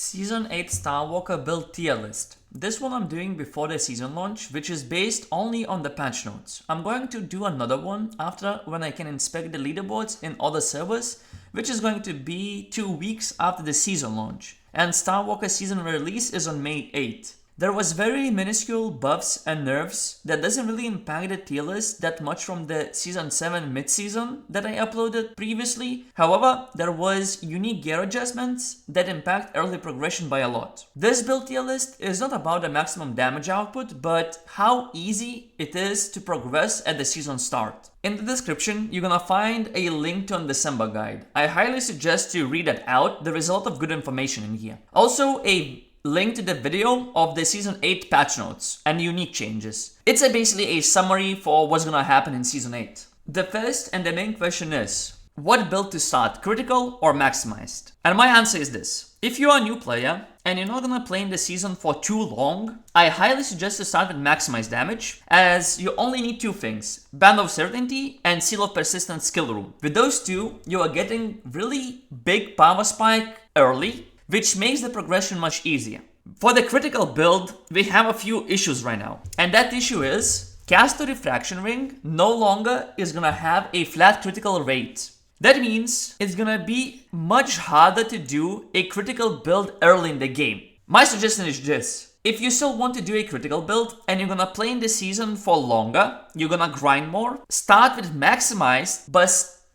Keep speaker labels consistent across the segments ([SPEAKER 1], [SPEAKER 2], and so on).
[SPEAKER 1] Season 8 Starwalker build tier list. This one I'm doing before the season launch, which is based only on the patch notes. I'm going to do another one after when I can inspect the leaderboards in other servers, which is going to be 2 weeks after the season launch. And Starwalker season release is on May 8th. There was very minuscule buffs and nerfs that doesn't really impact the tier list that much from the Season 7 mid-season that I uploaded previously. However, there was unique gear adjustments that impact early progression by a lot. This build tier list is not about the maximum damage output, but how easy it is to progress at the season start. In the description, you're gonna find a link to Undecember guide. I highly suggest you read that out. There is a lot of good information in here. Also, a link to the video of the Season 8 patch notes and unique changes. It's basically a summary for what's gonna happen in Season 8. The first and the main question is, what build to start, critical or maximized? And my answer is this. If you're a new player and you're not gonna play in the season for too long, I highly suggest to start with maximized damage, as you only need two things: Band of Certainty and Seal of Persistence skill room. With those two, you are getting really big power spike early, which makes the progression much easier. For the critical build, we have a few issues right now. And that issue is, Caster Refraction Ring no longer is gonna have a flat critical rate. That means it's gonna be much harder to do a critical build early in the game. My suggestion is this. If you still want to do a critical build and you're gonna play in the season for longer, you're gonna grind more, start with maximized, but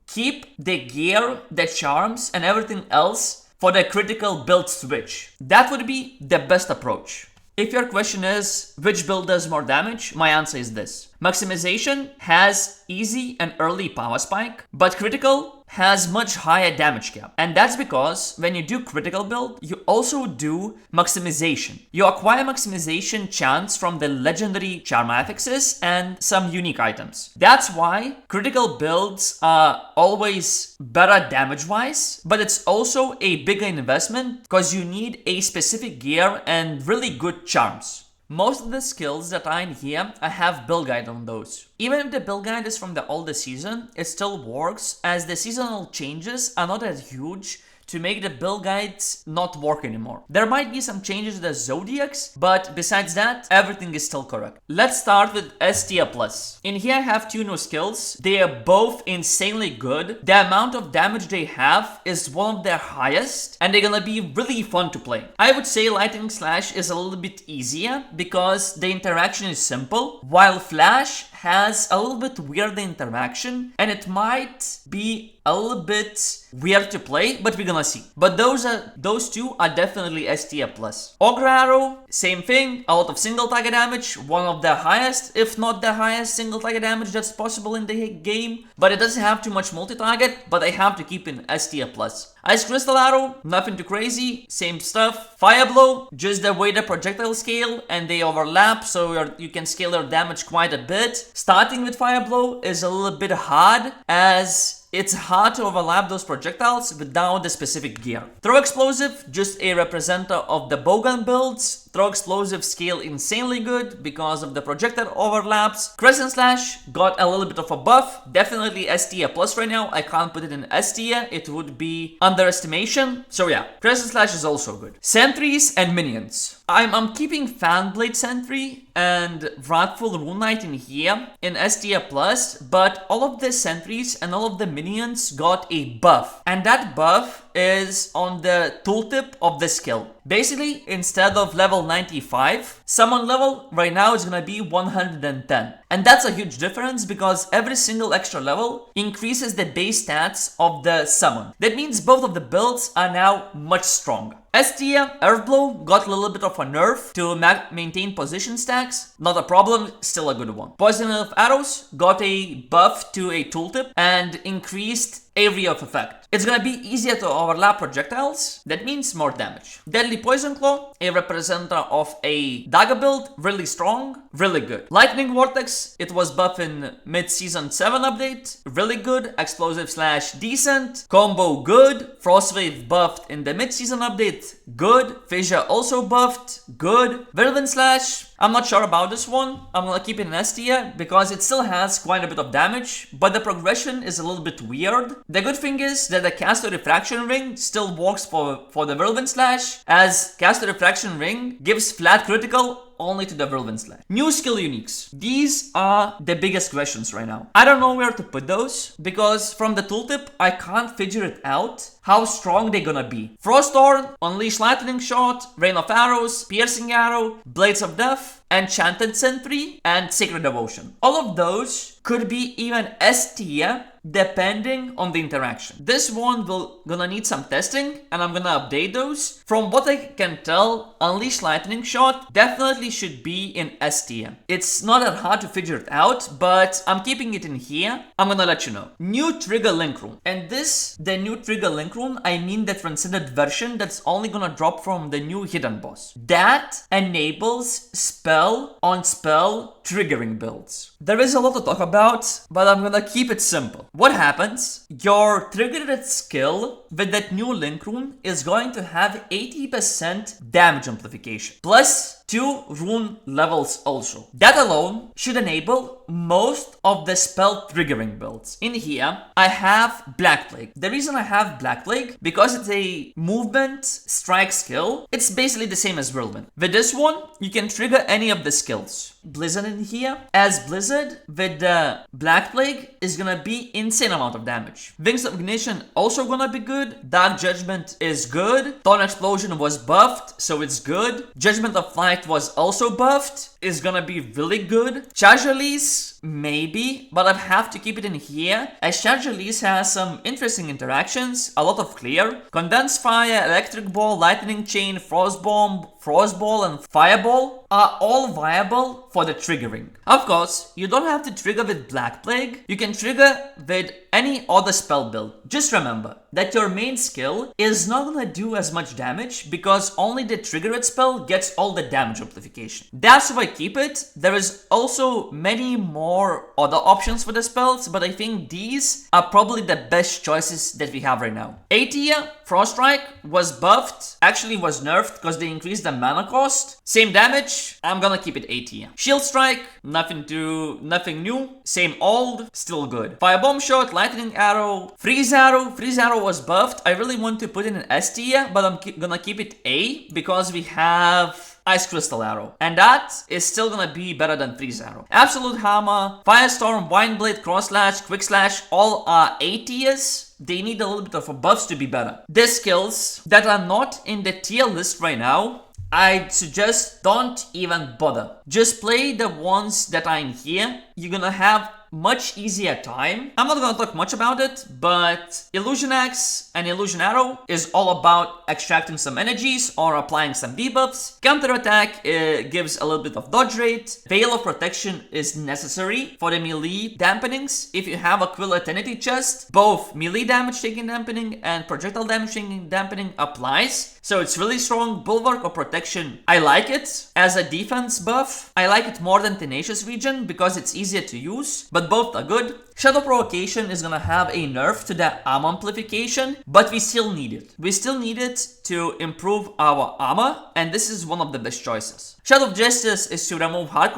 [SPEAKER 1] keep the gear, the charms, and everything else for the critical build switch. That would be the best approach. If your question is, which build does more damage? My answer is this. Maximization has easy and early power spike, but critical has much higher damage cap. And that's because when you do critical build, you also do maximization. You acquire maximization chance from the legendary charm affixes and some unique items. That's why critical builds are always better damage-wise, but it's also a bigger investment because you need a specific gear and really good charms. Most of the skills that are in here, I have build guide on those. Even if the build guide is from the older season, it still works as the seasonal changes are not as huge to make the build guides not work anymore. There might be some changes to the zodiacs, but besides that, everything is still correct. Let's start with S tier plus. In here I have two new skills. They are both insanely good. The amount of damage they have is one of their highest, and they're gonna be really fun to play. I would say Lightning Slash is a little bit easier because the interaction is simple, while Flash has a little bit weird interaction, and it might be a little bit weird to play, but we're gonna see. But those two are definitely S tier plus. Ogre Arrow, same thing, a lot of single target damage, one of the highest, if not the highest single target damage that's possible in the game, but it doesn't have too much multi-target, but I have to keep in S tier plus. Ice Crystal Arrow, nothing too crazy, same stuff. Fire Blow, just the way the projectiles scale and they overlap, so you can scale their damage quite a bit. Starting with Fire Blow is a little bit hard, as it's hard to overlap those projectiles without the specific gear. Throw Explosive, just a representative of the bowgun builds. Throw Explosive scale insanely good because of the projectile overlaps. Crescent Slash got a little bit of a buff, definitely S tier plus right now. I can't put it in S tier, it would be underestimation. So yeah, Crescent Slash is also good. Sentries and minions. I'm keeping Fanblade Sentry and Wrathful Rune Knight in here in S tier plus, but all of the sentries and all of the minions got a buff, and that buff is on the tooltip of the skill. Basically, instead of level 95, summon level right now is gonna be 110. And that's a huge difference because every single extra level increases the base stats of the summon. That means both of the builds are now much stronger. S tier, Earthblow got a little bit of a nerf to maintain position stacks. Not a problem, still a good one. Poison of Arrows got a buff to a tooltip and increased area of effect. It's gonna be easier to overlap projectiles, that means more damage. Deadly Poison Claw, a representative of a dagger build, really strong, really good. Lightning Vortex, it was buff in mid-season 7 update, really good. Explosive Slash decent, Combo good, Frostwave buffed in the mid-season update, good. Fissure also buffed, good. Whirlwind Slash, I'm not sure about this one. I'm gonna keep it in S tier because it still has quite a bit of damage, but the progression is a little bit weird. The good thing is that the Caster Refraction Ring still works for the Whirlwind Slash, as Caster Refraction Ring gives flat critical only to the Whirlwind Slash. New skill uniques. These are the biggest questions right now. I don't know where to put those because from the tooltip, I can't figure it out how strong they're gonna be. Frostthorn, Unleash Lightning Shot, Rain of Arrows, Piercing Arrow, Blades of Death, Enchanted Sentry, and Sacred Devotion. All of those could be even S tier depending on the interaction. This one will gonna need some testing and I'm gonna update those. From what I can tell, Unleash Lightning Shot definitely should be in S tier. It's not that hard to figure it out, but I'm keeping it in here. I'm gonna let you know. New Trigger Link Rune. And the new Trigger Link Rune, I mean the Transcended version that's only gonna drop from the new hidden boss. That enables spell on spell triggering builds. There is a lot to talk about, but I'm gonna keep it simple. What happens? Your triggered skill with that new Link Rune is going to have 80% damage amplification, plus 2 rune levels also. That alone should enable most of the spell triggering builds. In here, I have Black Plague. The reason I have Black Plague, because it's a movement strike skill, it's basically the same as Whirlwind. With this one, you can trigger any of the skills. Blizzard in here, as Blizzard with the Black Plague is gonna be insane amount of damage. Wings of Ignition also gonna be good. Dark Judgment is good. Thorn Explosion was buffed, so it's good. Judgment of Flight was also buffed, is gonna be really good. Charge Release, maybe, but I have to keep it in here, as Charge Release has some interesting interactions, a lot of clear. Condensed Fire, Electric Ball, Lightning Chain, Frost Bomb, Frostball, and Fireball are all viable for the triggering. Of course, you don't have to trigger with Black Plague, you can trigger with any other spell build. Just remember that your main skill is not gonna do as much damage because only the triggered spell gets all the damage amplification. That's why I keep it. There is also many more other options for the spells, but I think these are probably the best choices that we have right now. A tier, Frost Strike was buffed, actually was nerfed because they increased the mana cost. Same damage, I'm gonna keep it A tier. Shield Strike, nothing new, same old, still good. Firebomb Shot, Lightning Arrow, Freeze Arrow was buffed. I really want to put it in S tier, but I'm gonna keep it A because we have Ice Crystal Arrow, and that is still gonna be better than Freeze Arrow. Absolute Hammer, Firestorm, Windblade, Cross Slash, Quick Slash, all are A tiers. They need a little bit of a buffs to be better. The skills that are not in the tier list right now, I suggest don't even bother. Just play the ones that are in here. You're gonna have much easier time. I'm not gonna talk much about it, but Illusion Axe and Illusion Arrow is all about extracting some energies or applying some debuffs. Counter Attack gives a little bit of dodge rate. Veil of Protection is necessary for the melee dampenings. If you have a Quill Eternity chest, both melee damage taking dampening and projectile damage taking dampening applies. So it's really strong. Bulwark of Protection, I like it as a defense buff. I like it more than Tenacious Regen because it's easier to use, but both are good. Shadow Provocation is gonna have a nerf to the armor amplification, but we still need it. We still need it to improve our armor, and this is one of the best choices. Shadow of Justice is to remove hard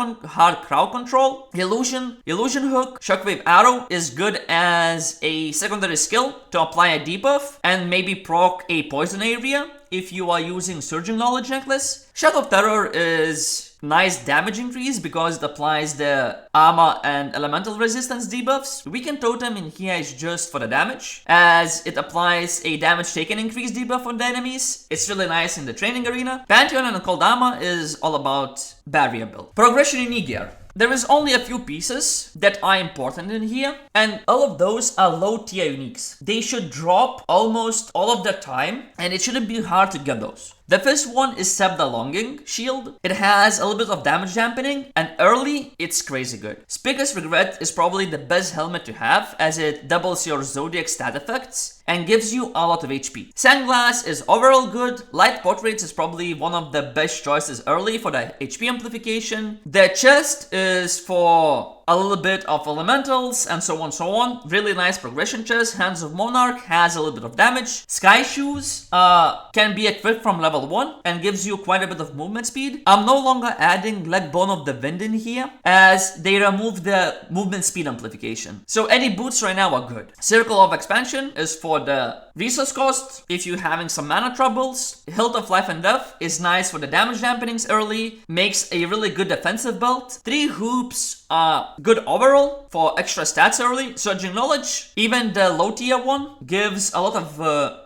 [SPEAKER 1] crowd control. Illusion Hook, Shockwave Arrow is good as a secondary skill to apply a debuff and maybe proc a poison area if you are using Surging Knowledge Necklace. Shadow of Terror is nice damage increase because it applies the armor and elemental resistance debuffs. Weakened Totem in here is just for the damage, as it applies a damage taken increase debuff on the enemies. It's really nice in the training arena. Pantheon and Cold Armor is all about barrier build. Progression in E-Gear. There is only a few pieces that are important in here, and all of those are low tier uniques. They should drop almost all of the time, and it shouldn't be hard to get those. The first one is Seb the Longing Shield. It has a little bit of damage dampening, and early, it's crazy good. Speaker's Regret is probably the best helmet to have, as it doubles your Zodiac stat effects and gives you a lot of HP. Sandglass is overall good. Light Portraits is probably one of the best choices early for the HP amplification. The chest is for a little bit of elementals, and so on. Really nice progression chest. Hands of Monarch has a little bit of damage. Sky Shoes can be equipped from level 1 and gives you quite a bit of movement speed. I'm no longer adding Leg Bone of the Wind in here as they removed the movement speed amplification. So any boots right now are good. Circle of Expansion is for the resource cost if you're having some mana troubles. Hilt of Life and Death is nice for the damage dampenings early. Makes a really good defensive belt. 3 hoops are good overall for extra stats early. Surging Knowledge, even the low tier one, gives a lot of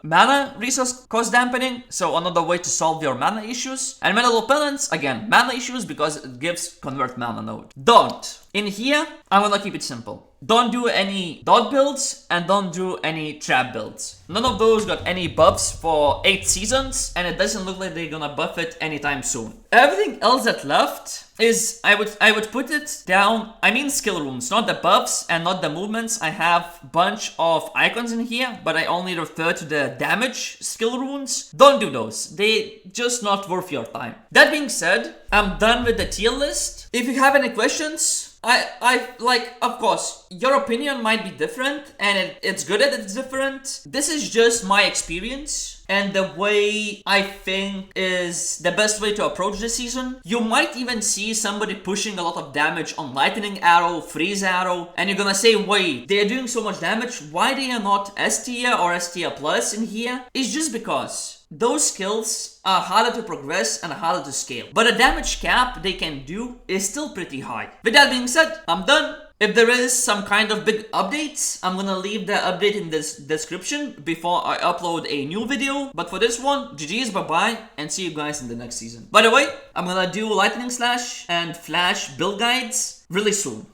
[SPEAKER 1] mana resource cost dampening, so another way to solve your mana issues. And Metal Opponents, again, mana issues because it gives Convert Mana Node. Don't. In here, I'm gonna keep it simple. Don't do any dot builds and don't do any trap builds. None of those got any buffs for 8 seasons, and it doesn't look like they're gonna buff it anytime soon. Everything else that left is, I would put it down, I mean skill runes, not the buffs and not the movements. I have bunch of icons in here, but I only refer to the damage skill runes. Don't do those. They just not worth your time. That being said, I'm done with the tier list. If you have any questions, I like, of course, your opinion might be different, and it's good that it's different. This is just my experience and the way I think is the best way to approach this season. You might even see somebody pushing a lot of damage on Lightning Arrow, Freeze Arrow, and you're gonna say, wait, they're doing so much damage, why they are not S tier or S tier plus in here? It's just because those skills are harder to progress and harder to scale. But the damage cap they can do is still pretty high. With that being said, I'm done. If there is some kind of big updates, I'm gonna leave the update in this description before I upload a new video. But for this one, GG's, bye-bye, and see you guys in the next season. By the way, I'm gonna do Lightning Slash and Flash build guides really soon.